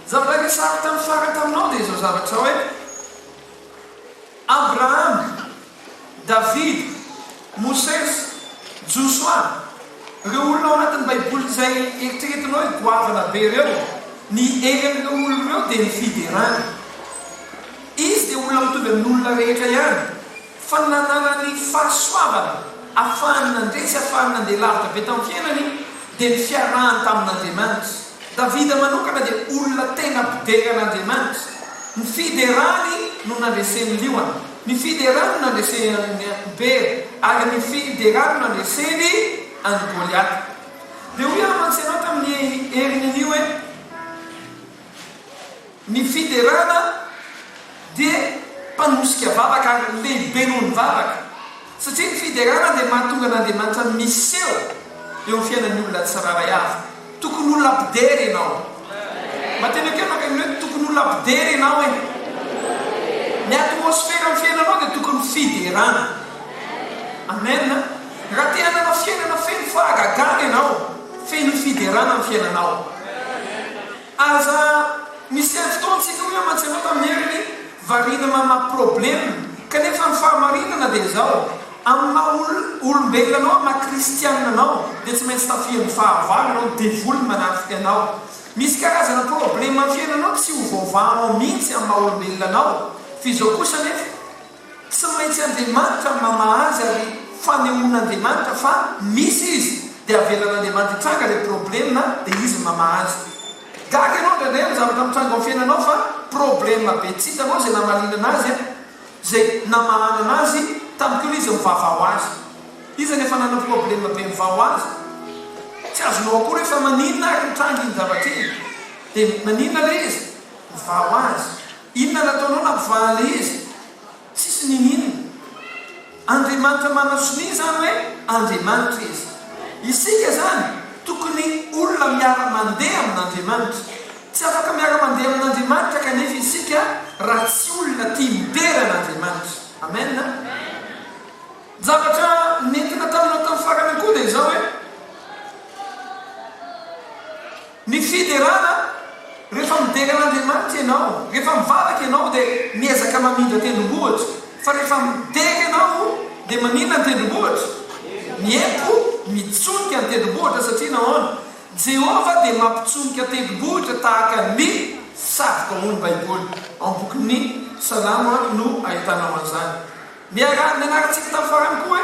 zavatra resary tamin'ny fara taminao dia izao zavatra hoe Abraham, David, Moses, Joshua, ireo olona ao anatin'ny baiboly izay eritreretinao hoe goavana be ireo, ny eran'ireo olona ireo dia ny fiderana. Izy dia olona mitovy amin'olona rehetra ihany, fa nananany fahasoavana ahafahany nandresy, ahafahany nandeha lavitra be tamin'ny fiainany dia ny fiarahany tamin'Andriamanitra. Davida manokana dia olona tena mpideran'Andriamanitra. Ny fiderany no nandreseny lioana, ny fiderany no nandreseny Bera, ary ny fiderany no nandreseny any Goliaty. Dia hoy aman-tsenao tamin'ny herinan'io hoe ny fiderana dia mpanosika vavaka ary lehibe noho ny vavaka, satria ny fiderana dia mahatonga n'Andriamanitra miseho eo amin'ny fiainan'ny olona tsiraray avy. Tokony olona mpidery ianao. Matena keo maka ny hoe tokony olona mpidery ianao e. Ny atmosfera amin'ny fiainanao dia tokony fiderana. Amen. Raha te hanana fiainana feno fahagagana ianao, feno fiderana amin'ny fiainanao. Aza misy fotoantsika hoe aman-tsenao tamin'ny heriny varina mamaha problème, kanefa ny fahamarinana dia izao, amin'ny olombelonanao, maha-kristiananao dia tsy maintsy tafihan'ny fahavalonao, devoly manafika anao. Misy karazana problème amin'ny fiainanao tsy ho vaovahanao mihitsy amin'ny maha-olombelonanao, fa izao kosa nefa tsy maintsy Andriamanitra mamaha azy ary fanehoan'Andriamanitra fa misy izy dia avelan'Andriamanitra hitranga ilay problème dia izy mamaha azy. Gaga ianao ndraindray ny zavatra mitranga amin'ny fiainanao fa problème be tsy hitanao izay namalinana azy, izay namahana azy tamiko izy mivava ho azy. Izy nefa nana problème be mivava ho azy, tsy azonao akory efa maninona ary mitranga iny zavatra iny, dia maninona ilay izy mivava ho azy. Inona nataonao nampivahana izy? Tsisy ninina. Andriamanitra manasony zany hoe Andriamanitra izy. Isika zany tokony olona miara-mandeha amin'Andriamanitra. Tsy afaka miara-mandeha amin'Andriamanitra kanefa isika raha tsy olona tia mideran'Andriamanitra. Amen. Zavatra nentina taminao tamin'ny farany koa dia izao hoe ny fiderana, rehefa mideran'Andriamanitra ianao, rehefa mivavaka ianao dia miezaka mamindra tendrombohitra, fa rehefa midera ianao dia maninona ny tendrombohitra? Miempo, mitsonika ny tendrombohitra, satria nahoana? Jehova dia mampitsonika tendrombohitra tahaka ny savoka hoy ny baiboly. Amin'ny bokin'ny Salamo no ahitanao an'izany. Mianarantsika tamin'ny farany koa hoe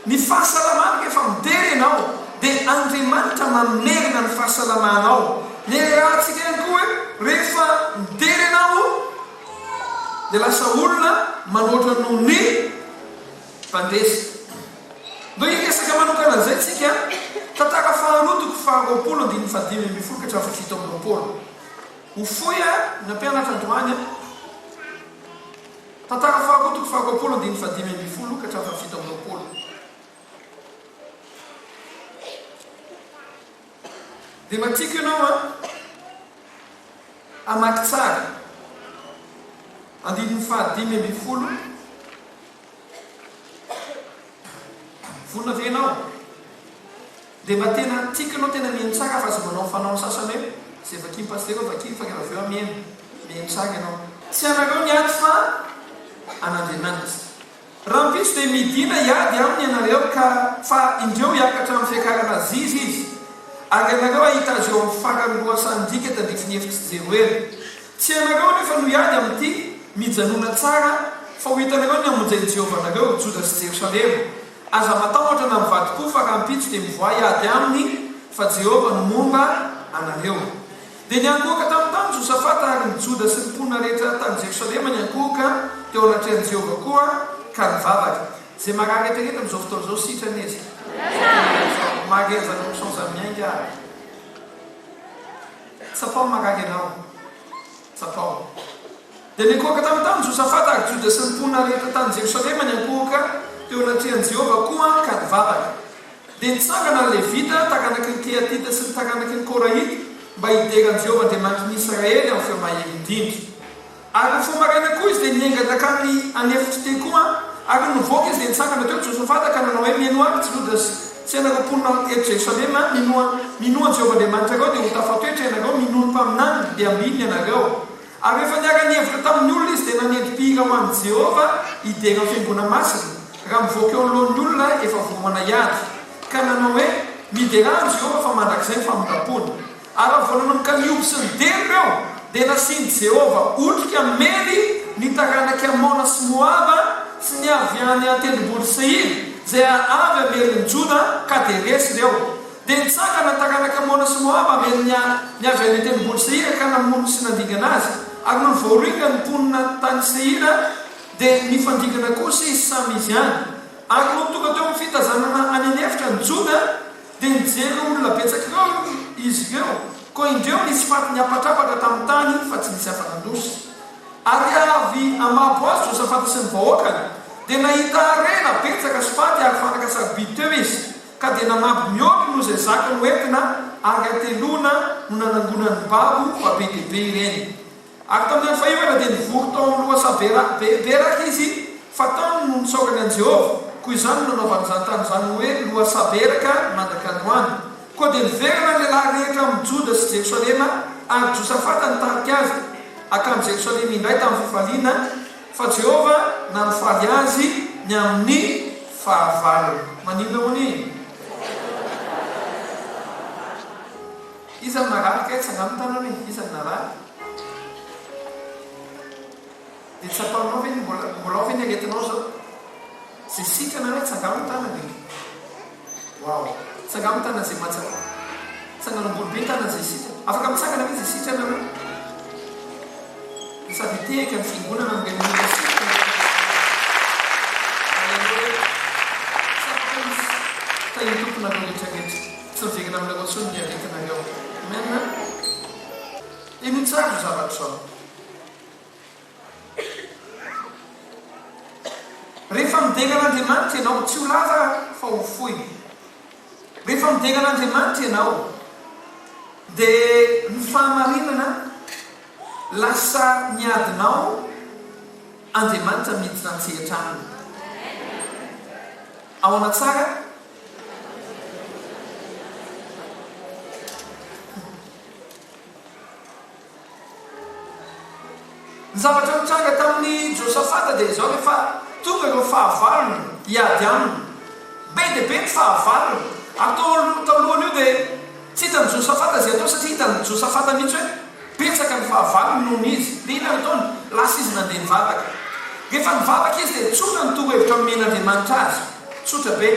ny fahasalamana rehefa midera ianao dia Andriamanitra mamerina ny fahasalamanao. Mianarantsika ihany koa hoe rehefa midera ianao dia lasa olona manoatra noho ny mpandresy. Ndo iresaka manokana an'izay tsika tantara faharotoko faharoapolo andininy fadimy amby folo ka hatramin'ny fafito amby roapolo. Ho foy na mpianatra androany tantara faharotoko faharoapolo andininy fadimy amby folo ka hatramin'ny fafito amby roapolo. Dia matiko ianao amaky tsara andininy fahadimy amby folo vonona venao dia mba tena tiako ianao tena mihaino tsara fa aza manao fanao sasany hoe zay vakimy pasteur vakimy fa aveo mihaino tsara ianao. Tsy anareo niady fa an'Andriamanitra. Raha mpisy dia midina hiady aminy ianareo ka fa indreo hiakatra amin'ny fiakarana zizy izy, ary ianareo ahita azy eo amin'ny farany loasandrika tandrifiny hevitry Jeroely. Tsy anareo nefa no hiady amin'ity mijanona tsara fa ho hitanareo ny amonjeny Jehova anareo Joda sy Jerosalema. Aza matahotra na mivady-po fa raha mpitso dia mivoa hiady aminy fa Jehova no momba anareo. Dia niankohoka tamin'ny Josafata ary ny Joda sy ny mponina rehetra tany Jerosalema niankohoka teo anatrehan'i Jehova koa ka nivavaka. Zay marary eterehetra amin'izao fotoana izao sitrany izy. Marezana misonza miainga. Tsapao marary ianao. Tsapao. Dia niankohoka tamin'ny Josafata ary Joda sy ny mponina rehetra tany Jerosalema niankohoka teo anatrehan'i Jehova koa ka nivavaka. Dia nitsangana ny Levita takanaky ny Kehatita sy ny takanaky ny Korahita mba hideran'i Jehova Andriamanitry ny Israely amin'ny feo mahely indrindra. Ary fomaraina koa izy dia niaingana kany anefitry te koa, ary nivoaka izy dia nitsangana teo Josafata ka nanao hoe mihaino aby Joda tsy anareo mponina eto Jerosalema minoa Jehovah-Andriamanitra reo dia ho tafatoetra ianareo minoa mpaminany dia ambiny ianareo. Ary rehefa niara-nihevitra tamin'ny olona izy dia nanentim-pihira ho an'i Jehovah idera ny fiangonana masina raha mivoaka eo anoloan'ny olona efa voamana iady ka nanao hoe miderano Jehovah fa mandrakizay ny famondram-pony. Ary voananomboka nioby sy ny delo eo dia nasiany Jehovah otrika mely nitaranaka Amona sy Moaba sy ny avy any an-tendromboly Seir zay avy ameliny Joda ka dia resy ireo. Dia nitsangana taranaka Amona sy Moaba amely ny avy any an-tendromboly Seir ka namono sy nandingana azy. Ary no voaringa ny mponina tany Seira dia nifandingana kosa izy samy izy any. Ary no tonga teo amin'ny fitazanana any anefitra ny Joda dia nijery olona betsaka ireo izy ireo koa indreo nisy faty niapatrapatra tamin'ny tany fa tsy nisy afanandosy. Ary avy amabo azy Josafata sy ny vahoakany dia nahita arena betsaka sy faty ary fanaka sarobidy teo izy ka dia namaby mihoatra noho izay zaka no entina ary atelona no nanangonany babo fa be dehibe ireny. Ary tamin'ny andro fahaivana dia nivory tao amin'ny loha beraka izy fa taony no nisaorany an Jehovah koa izany no nanaovan'izany tany izany hoe loha saberaka mandrakanoany. Koa dia niverina lehilahy rehetra amin'ny Joda sy Jerosalema ary Josafata nitarika azy akamin'ny Jerosalema indray tamin'ny fifaliana fa Jehovah nanofaly azy ny amin'ny fahavalony. Manino hoany iza nararika tsangamy tanany iza narary dia tsy ataonao ve mbola ao ve ny aretinao zao zay sitrana hoe tsangamy tanany. Wow, tsangamy tanany zay matsaka tsanganomboly be tanany zay sitrana afaka mitsangana hoe zay sitrana reo sady tehika ny fiangonana amin'ireny olona sitrana tahiny tompona reo rehetrarehetra tsy miverina aminareo tsony ny aretinareo. Amen. Ino tsara io zavatra zao. Rehefa midengan'Andriamanitra ianao tsy ho lava fa ho fohy. Rehefa midengan'Andriamanitra ianao dia ny fahamarinana lasa niadinao Andriamanitra miditra an-tsehatra aminy. Ahoana tsara? Ny zavatra mitranga tamin'ny Josafata dia izao rehefa tonga ireo fahavalony hiady aminy be dia be ny fahavalony ary taolohany io dia tsy hitany Josafata zay atao satria hitany Josafata mihitsy hoe betsaka ny fahavalony nohony izy dia ina ataony lasa izy nandeha nivavaka. Rehefa nivavaka izy dia tsotra ny tonga hevitra omen'Andriamanitra azy tsotra be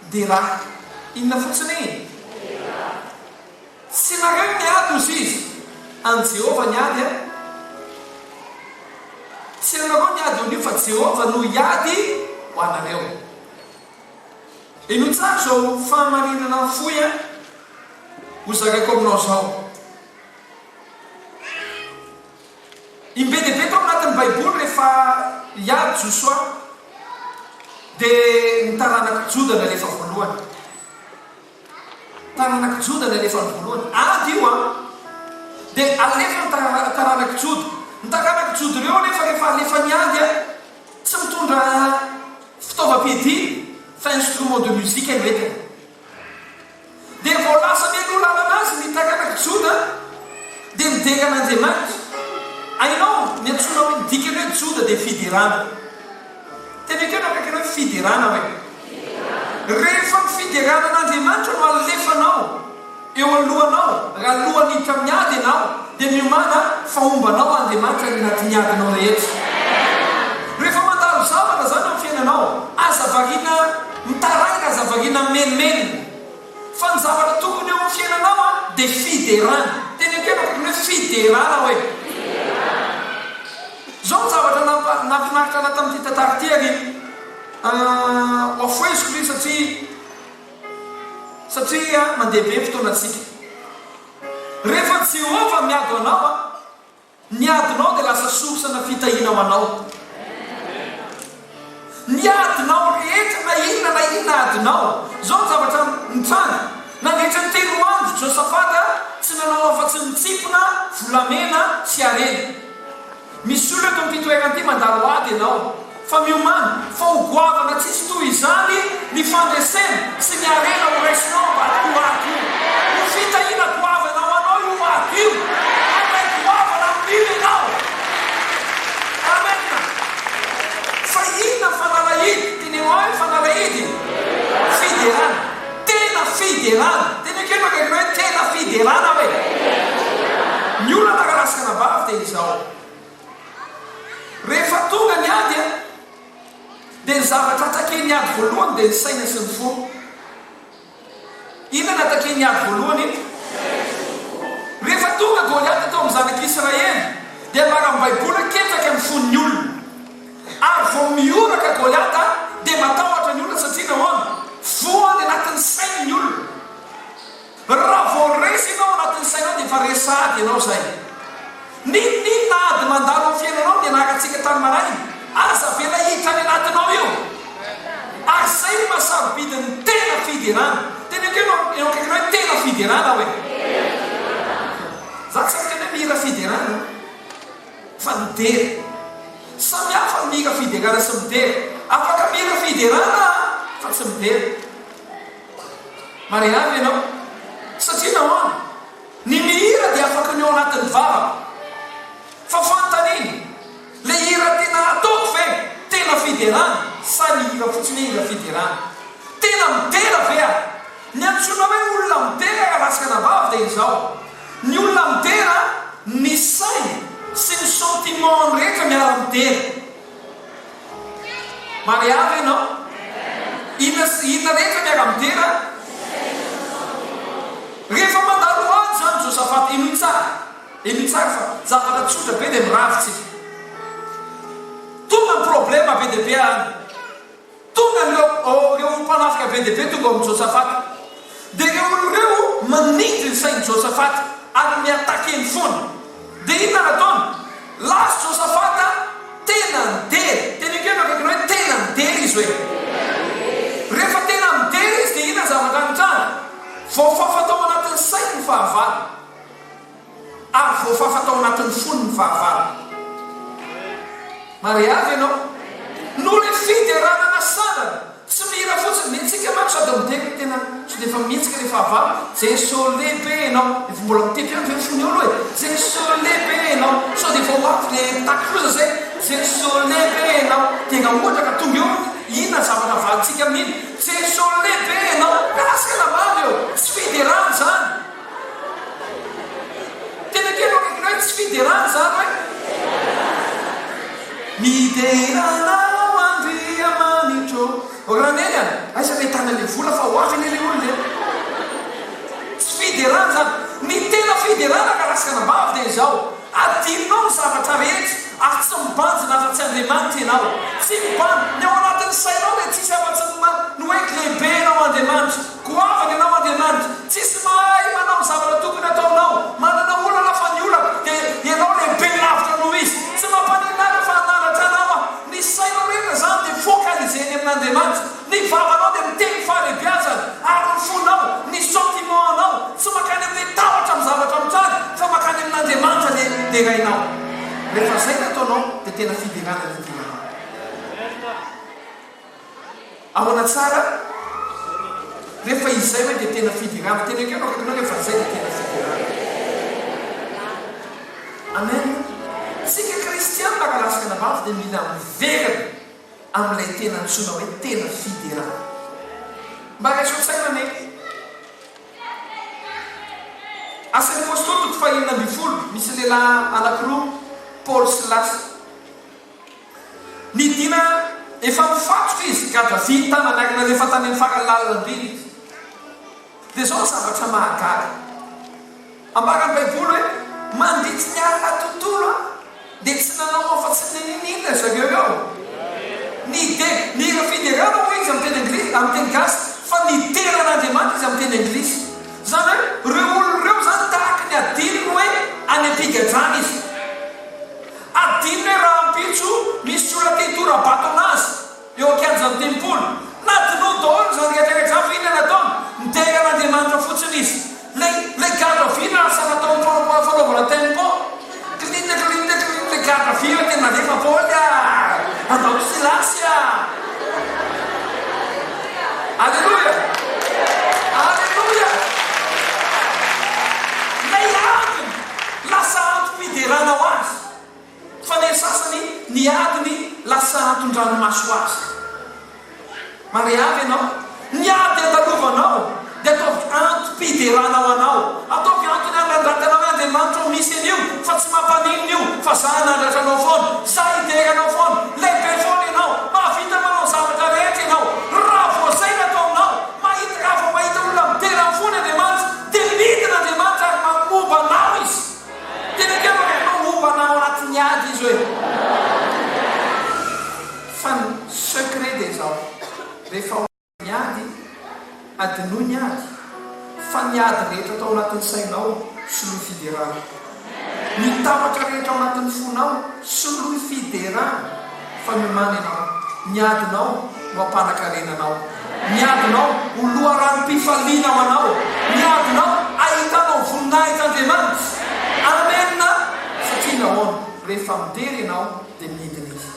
dia raha inona fotsiny tsy nareo niady ozy izy any Jehovah niady a tsy nareo niady on'io fa Jehovah no hiady ho anareo. Ino tsara zao fahamarinana ny fohy a ho zaraiko aminao zao. Imbe dehibe tao anatin'ny Baiboly rehefa hiady Joshua dia ny taranaka Joda nalefa voalohany. Taranaka Joda nalefa ny voalohany ady io a dia alefa ny taranaka Joda. Ny taranaka Joda ireo rehefa alefa niady a tsy mitondra fitaovam-piadiana fa instrument de musique no entina dia vao lasa meno lalana azy ny taranaka Joda dia midengan'Andriamanitra. Ainao niantsona hoe dikany hoe Joda dia fidirana. Tenekeo nakaiky hoe fidirana hoe rehefa ny fidiranan'Andriamanitra no alefanao eo alohanao raha aloha niditra amin'ny ady ianao dia miomana fahombanao Andriamanitra ny anaty niadinao rehetra. Rehefa mandalo zavatra zany amin'ny fiainanao azavariana mitaranga azavariana menomenona fa ny zavatra tokony eo amin'ny fiainanao a dia fiderana. Tenekeo nakaiky hoe fiderana hoe zao ny zavatra nafinaritra ana tamin'ity tantara ty ary oafoeziko io satria mandeha be fotoanatsika. Rehefa Jehovah miady anao a niadinao dia lasa sorsana fitahiana ho anao. Niadinao rehetra na inona adinao zao ny zavatra nitranga nandritra ny telo andro Josafata tsy nanao afa-tsy nitsipona volamena sy arena. Misy olona eto amin'ity toerana ity mandalo ady ianao fa miomany fa hogoavana tsisy toy izany ny fandresena sy ny arena ho raisinao mba io ato io no fitahina goavanao anao io ato io amay goavana mily anao amena fa inona fanalahidy tenenao hoe fanalahidy fiderana tena fiderana tena kenaka hoe tena fiderana hoe ny olona nakarasikana bavy dia izao rehefa tonga ny ady a dia ny zavatra atakeny ady voalohany dia ny saina sy ny fo inona ny atakeny ady voalohany rehefa tonga Goliaty atao amin'ny zanak'Israely dia mara baiboly ketaka amin'ny fon'ny olona ary vao mioraka Goliaty dia matahotra ny olona satria nahoana voany anatin'ny sain'ny olona raha vao resy ianao anatin'ny sainao dia efa resady ianao zay ninina ady mandalo amin'ny fiainanao dia nahakatsika tany marainy aza vela hitra ny anatinao io ary zay ny mahasarobidiny tena fiderana tena eo kaikina hoe tena fiderana hoe za tsy sakana hoe mihira fiderana fa midery samy hafa mihira fiderana sy midery afaka mihira fiderana fa tsy midery mariavy ianao satria nahoana ny mihira dia afaka ny eo anatin'ny vava fa fantaniny le hira tena ataoko ve tena fiderana sa ny hira fotsiny hira fiderana tena midera ve a ny antsona hoe olona midera arasikana vavy dia izao ny olona midera ny sainy sy ny sentiment rehetra miara midera mariavy ianao inona rehetra miara midera rehefa mandalo any zany Josafata ino tsara fa zavatra tsotra be dia miravitsika tonga ny problema be dia be any tonga reo mpanafika be dia be tonga amin'ny Josafata dia reo oloreo manindry ny sain'ny Josafata ary miatake ny fony dia inona nataony lasy Josafata tena midery tena ikeno akakiny hoe tena midery izy hoe rehefa tena midery izy dia inona zavatra mitrana vao fafatao anatin'ny sainy ny fahavalo ary vao fafatao anatin'ny fony ny fahavalo mariavy ianao no le fideranana sanana tsy mihira fotsiny nitsika manko sady mideko tena so dia efa mihetsika le fahavalo Jesosy lehibe ianao efa mbola mitepy any ve fony olo hoe Jesosy lehibe ianao so dia efa hoavy le takoza zay Jesosy lehibe ianao tena ohatra ka tonga eo inona zavatra valitsika amin'iny Jesosy lehibe ianao karasikana vavy eo tsy fiderana zany tena keno akaiky hoe tsy fiderana zany hoe mideranao andria manitro oraneny any aisa metana le vola fa hoavy le olona tsy fiderana zany ny tena fiderana karasikana vavy dia izao adinonao ny zavatra rehetra ary tsy mibanjina afa-tsy Andriamanitra ianao tsy mibanjy ny ao anatin'ny sainao dia tsisy afa-tsy no hoe lehibe ianao Andriamanitra goavana ianao Andriamanitra tsisy mahay manao ny zavatra tokony ataonao manana olana fa ny olana dia ianao lehibe lavitra noho izy tsy mampaninana fa nanatra anao ny sainao rehetra zany dia focaliseny amin'Andriamanitra ny vavanao dia miteny fahalebiazana ary ny fonao ny sentimentanao tsy makany amin'ny tahotra amin'ny zavatra mitrany fa makany amin'Andriamanitra dia rainao rehefa zay ny ataonao dia tena fiderana ny fidenanao ahoana tsara rehefa izay hoe dia tena fiderana tena ekenao kakinao rehefa zay dia tena fiderana amen tsika kristianina karasikana vavy dia mila miverina amin'ilay tena antsona hoe tena fiderana mba raisotsaina meky asan'ny apôstôly toko fahaenina amby folo misy lehilahy anankiroa Paul sy Silas nidina efa mifatotra izy ka Davida manarina rehefa tany amin'ny farany lalam-biny izy dia zao zavatra mahagaga ambarany baiboly hoe mandritry ny arina tontolo dia tsy nanao afa-tsy nininina zareo eo ny fiderana ho izy amin'ny teny anglisy amin'ny teny gasy fa niteran'Andriamanitra izy amin'ny teny anglisy zany hoe reo olona reo zany tahaka ny adininy hoe any ampigadrana izy adiny hoe raha ampitso misy olona te-tora-bato anazy eo akianjany tempolo na dinao daholo zany rehetrarehetra fa inona nataony niteran'Andriamanitra fotsiny izy le gadravina asa nataony fanaovana tempo le gadravina tena rehefa Paoly andao Silas mariavy ianao niady atalovanao dia ataovy antom-pideranao anao ataovy antony anandratanao hoe andriamanitra ho misy an'io fa tsy mampaninona io fa za nandratanao foana za ideranao foana lehibe foana ianao mahavita manao zavatra rehetra ianao raha voazay nataonao raha vo mahita olona miterany foana andriamanitra dia midina andriamanitra ary mamombanao izy dia nikemaka mombanao anatin'ny ady izy hoe fa ny secret dia zao rehefa niady adinoa ny ady fa ny ady rehetra atao anatin'ny sainao soloy fiderana mitapatra rehetra ao anatin'ny fonao soloy fiderana fa mimana ianao ny adinao no ampanakarenanao ny adinao ho loharan'ny-pifaliana ho anao ny adinao ahitanao voninahitra andriamanitra amena satria nahoana rehefa midery ianao dia midina izy